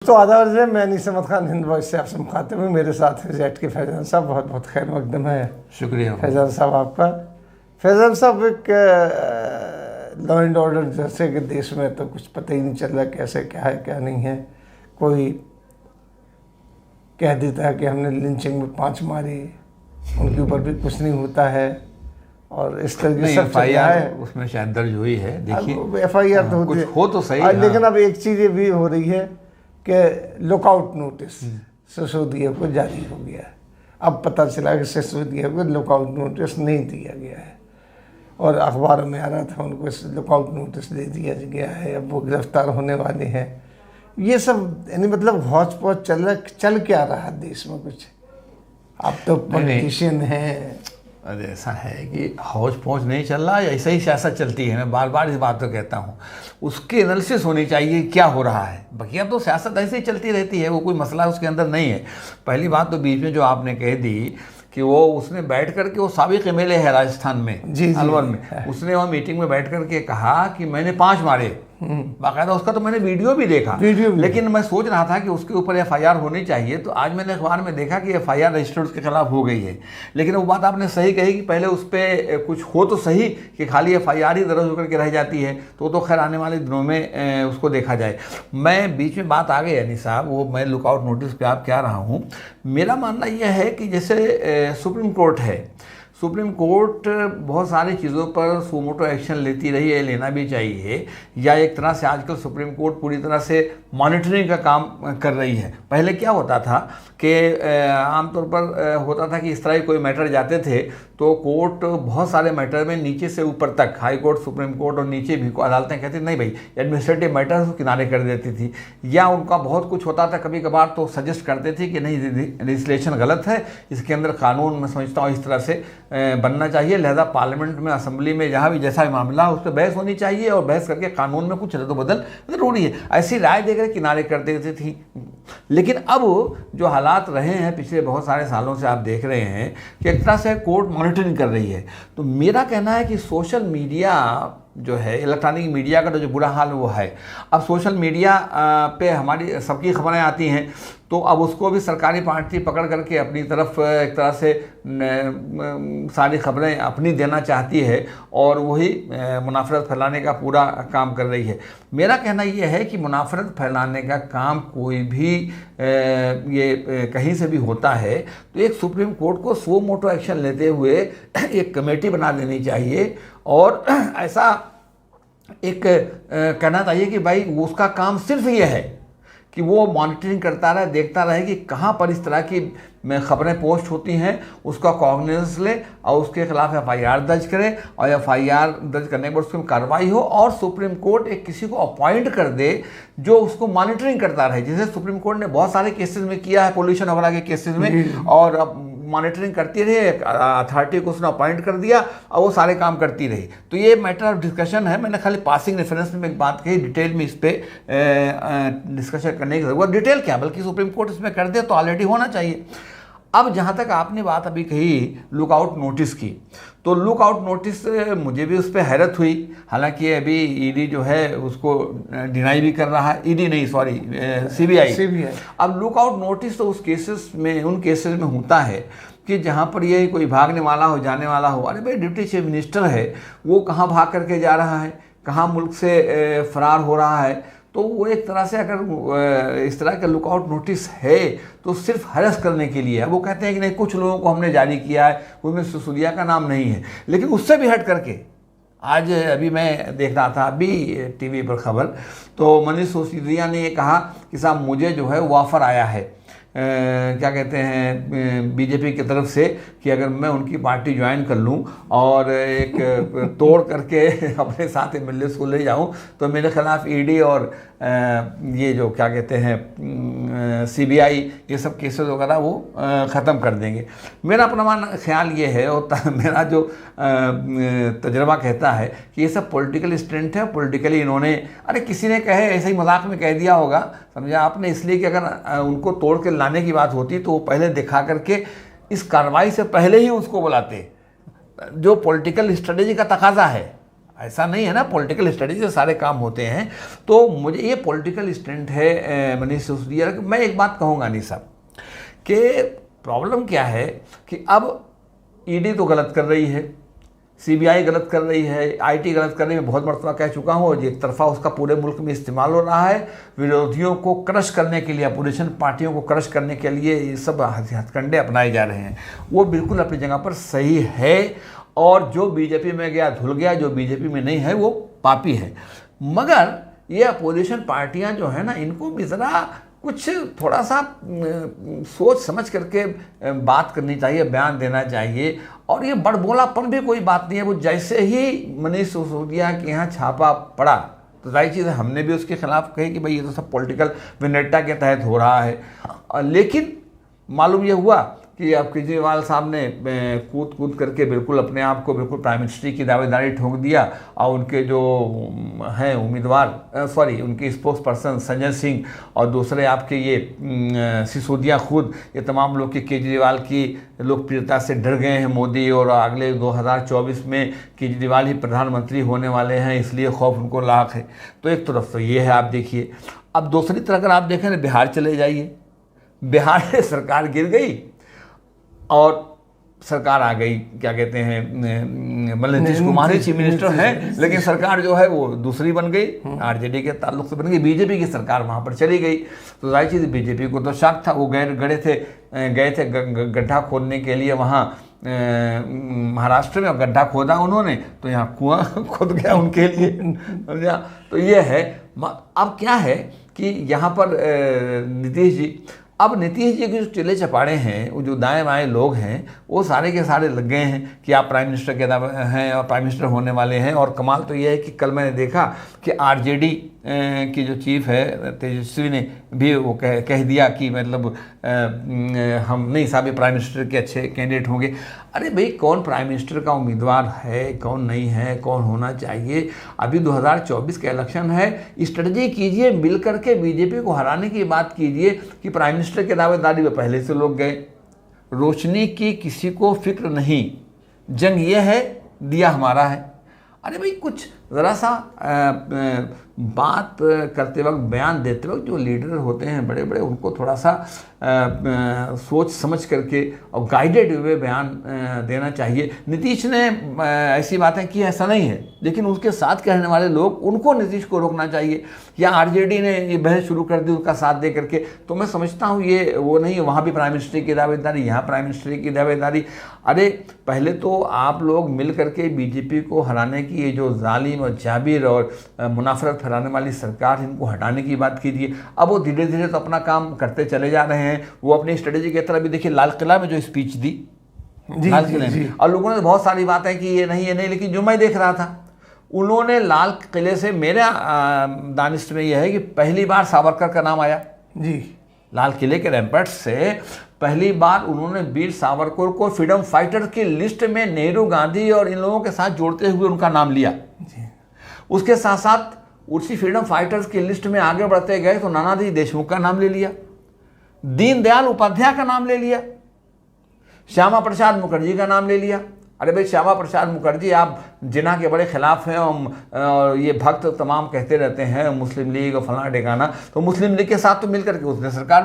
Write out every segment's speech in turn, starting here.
तो आदाब है, मैं निसमत खान हिंद वॉइस से आपसे मुखातिब हूँ। मेरे साथ है जेट के फैज़ान साहब, बहुत बहुत खैर मकदम है। शुक्रिया फैज़ान साहब आपका। फैज़ान साहब, एक लॉ एंड ऑर्डर जैसे कि देश में तो कुछ पता ही नहीं चल रहा कैसे क्या है क्या नहीं है। कोई कह देता है कि हमने लिंचिंग में 5 मारी, उनके ऊपर भी कुछ नहीं होता है और इस तरह की सब चल रहा है। उसमें शायद दर्ज हुई है, देखिए FIR तो कुछ हो तो सही। लेकिन अब एक चीज़ ये भी हो रही है कि लुकआउट नोटिस सिसोदिया को जारी हो गया है। अब पता चला कि सिसोदिया को लुकआउट नोटिस नहीं दिया गया है और अखबारों में आ रहा था उनको लुकआउट नोटिस दे दिया गया है, अब वो गिरफ्तार होने वाले हैं। ये सब यानी मतलब हौच पौच चल क्या रहा है देश में कुछ। आप तो पॉलिटिशियन हैं। अरे ऐसा है कि हौच पौच नहीं चल रहा, ऐसा ही सियासत चलती है। मैं बार बार इस बात को कहता हूँ, उसकी एनालिसिस होनी चाहिए क्या हो रहा है। बकिया तो सियासत ऐसे ही चलती रहती है, वो कोई मसला उसके अंदर नहीं है। पहली बात तो बीच में जो आपने कह दी कि वो उसने बैठ कर के, वो साबिक MLA है राजस्थान में, अलवर में, उसने वहाँ मीटिंग में बैठ कर के कहा कि मैंने 5 मारे। बाकायदा उसका तो मैंने वीडियो भी देखा, लेकिन मैं सोच रहा था कि उसके ऊपर FIR होनी चाहिए। तो आज मैंने अखबार में देखा कि FIR रजिस्टर्ड उसके खिलाफ हो गई है। लेकिन वो बात आपने सही कही कि पहले उस पर कुछ हो तो सही कि खाली FIR ही दर्ज होकर के रह जाती है। तो खैर आने वाले दिनों में उसको देखा जाए। मैं बीच में बात आ गई यानी साहब, वो मैं लुकआउट नोटिस पे आप कह रहा हूँ। मेरा मानना यह है कि जैसे सुप्रीम कोर्ट है, सुप्रीम कोर्ट बहुत सारी चीज़ों पर सुमोटो एक्शन लेती रही है, लेना भी चाहिए। या एक तरह से आजकल सुप्रीम कोर्ट पूरी तरह से मॉनिटरिंग का काम कर रही है। पहले क्या होता था कि आमतौर पर होता था कि इस तरह के कोई मैटर जाते थे तो कोर्ट बहुत सारे मैटर में नीचे से ऊपर तक, हाई कोर्ट, सुप्रीम कोर्ट और नीचे भी अदालतें कहती नहीं भाई एडमिनिस्ट्रेटिव मैटर्स को किनारे कर देती थी। या उनका बहुत कुछ होता था कभी कभार तो सजेस्ट करते थे कि नहीं लेजिस्लेशन गलत है, इसके अंदर कानून मैं समझता हूँ इस तरह से बनना चाहिए। लिहाजा पार्लियामेंट में, असेंबली में, जहाँ भी जैसा भी मामला है उस पर बहस होनी चाहिए और बहस करके कानून में कुछ रद्द-बदल जरूरी है। ऐसी राय देकर किनारे कर देती थी। लेकिन अब जो हालात रहे हैं पिछले बहुत सारे सालों से आप देख रहे हैं कि एक तरह से कोर्ट मॉनिटरिंग कर रही है। तो मेरा कहना है कि सोशल मीडिया जो है, इलेक्ट्रॉनिक मीडिया का तो जो बुरा हाल वो है। अब सोशल मीडिया पे हमारी सबकी खबरें आती हैं, तो अब उसको भी सरकारी पार्टी पकड़ करके अपनी तरफ एक तरह से सारी खबरें अपनी देना चाहती है और वही मुनाफरत फैलाने का पूरा काम कर रही है। मेरा कहना यह है कि मुनाफरत फैलाने का काम कोई भी ये कहीं से भी होता है तो एक सुप्रीम कोर्ट को सो मोटो एक्शन लेते हुए एक कमेटी बना देनी चाहिए और ऐसा एक कहना चाहिए कि भाई उसका काम सिर्फ ये है कि वो मॉनिटरिंग करता रहे, देखता रहे कि कहाँ पर इस तरह की खबरें पोस्ट होती हैं, उसका कॉग्निजेंस ले और उसके खिलाफ FIR दर्ज करे और FIR दर्ज करने के बाद उसकी कार्रवाई हो और सुप्रीम कोर्ट एक किसी को अपॉइंट कर दे जो उसको मॉनिटरिंग करता रहे। जैसे सुप्रीम कोर्ट ने बहुत सारे केसेस में किया है, पोल्यूशन वगैरह के केसेस में, और अब मॉनिटरिंग करती रही, अथॉरिटी को उसने अपॉइंट कर दिया और वो सारे काम करती रही। तो ये मैटर ऑफ डिस्कशन है। मैंने खाली पासिंग रेफरेंस में एक बात कही, डिटेल में इस पर डिस्कशन करने की जरूरत, डिटेल क्या बल्कि सुप्रीम कोर्ट इसमें कर दे तो ऑलरेडी होना चाहिए। अब जहाँ तक आपने बात अभी कही लुकआउट नोटिस की, तो लुकआउट नोटिस मुझे भी उस पर हैरत हुई। हालांकि अभी ED जो है उसको डिनाई भी कर रहा है, ED नहीं सॉरी CBI। अब लुकआउट नोटिस तो उस केसेस में, उन केसेस में होता है कि जहाँ पर ये कोई भागने वाला हो, जाने वाला हो। अरे भाई डिप्टी चीफ मिनिस्टर है, वो कहाँ भाग करके जा रहा है, कहाँ मुल्क से फरार हो रहा है, तो वो एक तरह से अगर इस तरह का लुकआउट नोटिस है तो सिर्फ हरस करने के लिए है। वो कहते हैं कि नहीं कुछ लोगों को हमने जारी किया है, उसमें सिसोदिया का नाम नहीं है। लेकिन उससे भी हट करके आज अभी मैं देख रहा था अभी TV पर खबर, तो मनीष सिसोदिया ने ये कहा कि साहब मुझे जो है वो ऑफ़र आया है, क्या कहते हैं BJP की तरफ से, कि अगर मैं उनकी पार्टी ज्वाइन कर लूं और एक तोड़ करके अपने साथ MLA को ले जाऊं तो मेरे खिलाफ ED और ये जो क्या कहते हैं CBI ये सब केसेस वगैरह वो ख़त्म कर देंगे। मेरा अपना ख्याल ये है और मेरा जो तजर्बा कहता है कि ये सब पॉलिटिकल स्टंट है। पॉलिटिकली इन्होंने, अरे किसी ने कहे ऐसे ही मजाक में कह दिया होगा, समझा आपने, इसलिए कि अगर उनको तोड़ के लाने की बात होती तो वो पहले दिखा करके इस कार्रवाई से पहले ही उसको बुलाते, जो पॉलिटिकल स्ट्रेटेजी का तकाजा है। ऐसा नहीं है ना, पॉलिटिकल स्ट्रेटजी से सारे काम होते हैं। तो मुझे ये पॉलिटिकल स्टंट है मनीष सिसोदिया। मैं एक बात कहूँगा अनिल साहब कि प्रॉब्लम क्या है कि अब ईडी तो गलत कर रही है, सीबीआई गलत कर रही है, आईटी गलत कर रही है, बहुत मरतबा कह चुका हूँ। और एक तरफा उसका पूरे मुल्क में इस्तेमाल हो रहा है विरोधियों को क्रश करने के लिए, अपोजिशन पार्टियों को क्रश करने के लिए ये सब हथकंडे अपनाए जा रहे हैं। वो बिल्कुल अपनी जगह पर सही है, और जो बीजेपी में गया धुल गया, जो बीजेपी में नहीं है वो पापी है। मगर ये अपोजिशन पार्टियां जो है ना, इनको भी ज़रा कुछ थोड़ा सा सोच समझ करके बात करनी चाहिए, बयान देना चाहिए। और ये बड़बोलापन भी कोई बात नहीं है। वो जैसे ही मनीष सिसोदिया के यहाँ छापा पड़ा तो जाहिर चीज़ है हमने भी उसके खिलाफ कही कि भाई ये तो सब पॉलिटिकल वेंडेटा के तहत हो रहा है। लेकिन मालूम ये हुआ कि अब केजरीवाल साहब ने कूद करके बिल्कुल अपने आप को बिल्कुल प्राइम मिनिस्ट्री की दावेदारी ठोक दिया। और उनके जो हैं उम्मीदवार उनके स्पोक्स पर्सन संजय सिंह और दूसरे आपके ये सिसोदिया खुद, ये तमाम लोग के केजरीवाल की लोकप्रियता से डर गए हैं मोदी, और अगले 2024 में केजरीवाल ही प्रधानमंत्री होने वाले हैं, इसलिए खौफ उनको लाख है। तो एक तरफ तो ये है, आप देखिए। अब दूसरी तरफ अगर आप देखें तो बिहार चले जाइए, बिहार में सरकार गिर गई और सरकार आ गई, क्या कहते हैं, मतलब नीतीश कुमार ही चीफ मिनिस्टर हैं, लेकिन सरकार जो है वो दूसरी बन गई, आरजेडी के ताल्लुक से बन गई, बीजेपी की सरकार वहाँ पर चली गई। तो जाहिर चीज़ बीजेपी को तो शक था, वो गए थे गड्ढा खोदने के लिए वहाँ महाराष्ट्र में, गड्ढा खोदा उन्होंने तो यहाँ कुआं खुद गया उनके लिए, समझा। तो ये है। अब क्या है कि यहाँ पर नीतीश जी के जो चिल्ले चपाड़े हैं, वो जो दाएं बाएं लोग हैं, वो सारे के सारे लग गए हैं कि आप प्राइम मिनिस्टर के हैं और प्राइम मिनिस्टर होने वाले हैं। और कमाल तो ये है कि कल मैंने देखा कि आरजेडी की जो चीफ है तेजस्वी ने भी वो कह दिया कि मतलब हम नहीं साहब ये प्राइम मिनिस्टर के अच्छे कैंडिडेट होंगे। अरे भाई, कौन प्राइम मिनिस्टर का उम्मीदवार है, कौन नहीं है, कौन होना चाहिए? अभी 2024 का इलेक्शन है, स्ट्रेटजी कीजिए, मिल करके बीजेपी को हराने की बात कीजिए। कि प्राइम मिनिस्टर की दावेदारी में पहले से लोग गए, रोशनी की किसी को फिक्र नहीं, जंग ये है दिया हमारा है। अरे भाई, कुछ ज़रा सा बात करते वक्त, बयान देते वक्त जो लीडर होते हैं बड़े बड़े, उनको थोड़ा सा सोच समझ करके और गाइडेड हुए बयान देना चाहिए। नीतीश ने ऐसी बातें की, ऐसा नहीं है, लेकिन उसके साथ कहने वाले लोग, उनको नीतीश को रोकना चाहिए। या आरजेडी ने ये बहस शुरू कर दी उसका साथ दे करके, तो मैं समझता हूँ ये वो नहीं है। वहाँ भी प्राइम मिनिस्टर की दावेदारी, यहाँ प्राइम मिनिस्टर की दावेदारी। अरे पहले तो आप लोग मिल करके बीजेपी को हराने की ये जो जालिम और जाबिर और मुनाफरत फैलाने वाली सरकार, इनको हटाने की बात कीजिए। अब वो धीरे धीरे तो अपना काम करते चले जा रहे हैं। वो अपनी स्ट्रेटेजी की तरह भी देखिए, लाल किला में जो स्पीच दी, लाल किले में, और लोगों ने बहुत सारी बातें की, ये नहीं, लेकिन जो मैं देख रहा था, उन्होंने लाल किले से, मेरे दानिश में यह है कि पहली बार सावरकर का नाम आया जी। लाल किले के रैम्पर्ट से पहली बार उन्होंने वीर सावरकर को फ्रीडम फाइटर की लिस्ट में नेहरू, गांधी और इन लोगों के साथ जोड़ते हुए उनका नाम लिया जी। उसके साथ साथ उसी फ्रीडम फाइटर्स की लिस्ट में आगे बढ़ते गए तो नानाजी देशमुख का नाम ले लिया, दीनदयाल उपाध्याय का नाम ले लिया, श्यामा प्रसाद मुखर्जी का नाम ले लिया। अरे भाई, श्यामा प्रसाद मुखर्जी आप जिन्ना के बड़े खिलाफ हैं, और ये भक्त तमाम कहते रहते हैं मुस्लिम लीग और फलाना ठिकाना, तो मुस्लिम लीग के साथ तो मिलकर के उसने सरकार,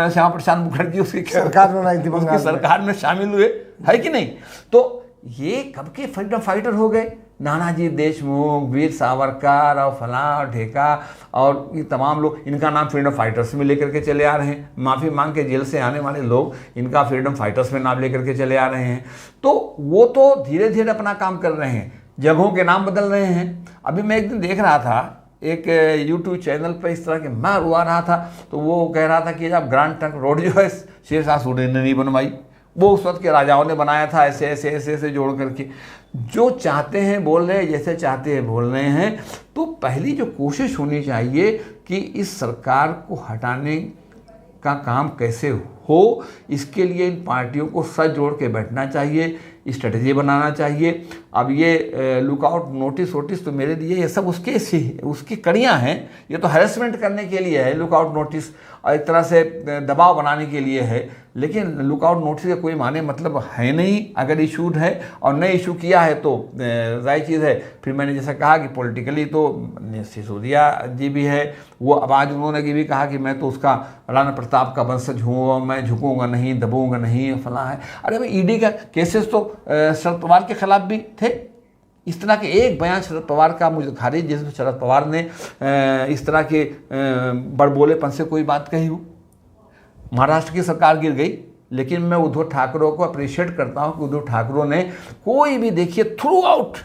श्यामा प्रसाद मुखर्जी उसकी सरकार बनाई थी, उसकी सरकार में शामिल हुए, है कि नहीं? तो ये कब के फ्रीडम फाइटर हो गए, नानाजी देशमुख, वीर सावरकर और फलां ढेका और ये तमाम लोग, इनका नाम फ्रीडम फाइटर्स में लेकर के चले आ रहे हैं। माफ़ी मांग के जेल से आने वाले लोग इनका फ्रीडम फाइटर्स में नाम लेकर के चले आ रहे हैं। तो वो तो धीरे धीरे अपना काम कर रहे हैं, जगहों के नाम बदल रहे हैं। अभी मैं एक दिन देख रहा था एक यूट्यूब चैनल पर इस तरह के मार हुआ रहा था, तो वो कह रहा था कि जब ग्रांड ट्रंक रोड जो है शेरशाह सूरी ने नहीं बनवाई, वो उस वक्त के राजाओं ने बनाया था, ऐसे ऐसे ऐसे ऐसे जोड़ करके। जो चाहते हैं बोल रहे हैं, जैसे चाहते हैं बोल रहे हैं। तो पहली जो कोशिश होनी चाहिए कि इस सरकार को हटाने का काम कैसे हो, इसके लिए इन पार्टियों को सच जोड़ के बैठना चाहिए, स्ट्रेटजी बनाना चाहिए। अब ये लुकआउट नोटिस वोटिस तो मेरे लिए ये सब उसकी कड़ियाँ हैं। ये तो हैरेसमेंट करने के लिए है लुकआउट नोटिस, और एक तरह से दबाव बनाने के लिए है। लेकिन लुकआउट नोटिस का कोई माने मतलब है नहीं। अगर इशूड है और नहीं इशू किया है तो जाहिर चीज़ है। फिर मैंने जैसा कहा कि पॉलिटिकली तो सिसोदिया जी भी है, वो आवाज़ उन्होंने भी कहा कि मैं तो उसका राणा प्रताप का वंशज हूँ, मैं झुकूंगा नहीं, दबूंगा नहीं, फला है। अरे भाई ईडी का केसेस तो शरद पवार के खिलाफ भी थे। इस तरह के एक बयान शरद पवार का मुझे खारिज, जिसमें शरद पवार ने इस तरह के बड़बोलेपन से कोई बात कही हो। महाराष्ट्र की सरकार गिर गई, लेकिन मैं उद्धव ठाकरे को अप्रिशिएट करता हूं कि उद्धव ठाकरे ने कोई भी देखिए थ्रू आउट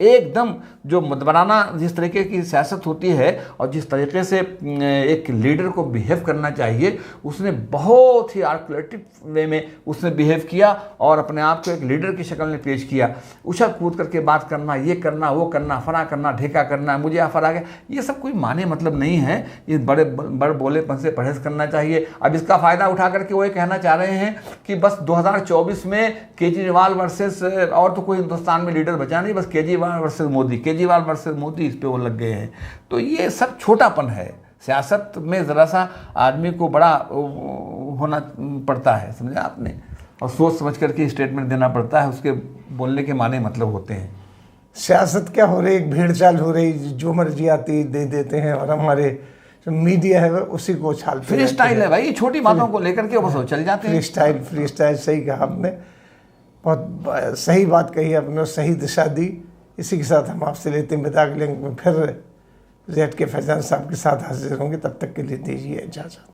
एकदम जो मतबराना जिस तरीके की सियासत होती है और जिस तरीके से एक लीडर को बिहेव करना चाहिए, उसने बहुत ही आर्कुलेटिव वे में उसने बिहेव किया और अपने आप को एक लीडर की शक्ल में पेश किया। उछल कूद करके बात करना, ये करना, वो करना, फना करना, ढेका करना, मुझे आफर आ गया, ये सब कोई माने मतलब नहीं है। ये बड़े बोलेपन से परहेज करना चाहिए। अब इसका फ़ायदा उठा करके वो ये कहना चाह रहे हैं कि बस 2024 में केजरीवाल वर्सेस और तो कोई हिंदुस्तान में लीडर बचा नहीं, बस केजरीवाल वर्सेस मोदी, केजरीवाल वर्सेस मोदी, इस पे वो लग गए हैं। तो ये सब छोटापन है। सियासत में ज़रा सा आदमी को बड़ा होना पड़ता है, समझा आपने, और सोच समझ करके स्टेटमेंट देना पड़ता है। उसके बोलने के माने मतलब होते हैं। सियासत क्या हो रही, एक भीड़ चाल हो रही, जो मर्जी आती दे देते हैं, और हमारे जो मीडिया है उसी को छालते फ्री स्टाइल है भाई, छोटी बातों को लेकर के बस चल जाते हैं। फ्री स्टाइल सही कहा आपने, बहुत सही बात कही आपने, सही दिशा दी। इसी के साथ हम आपसे लेते हैं विदा। के लिंक में फिर जेड के फैजान साहब के साथ हाजिर होंगे। तब तक के लिए दीजिए इजाज़त।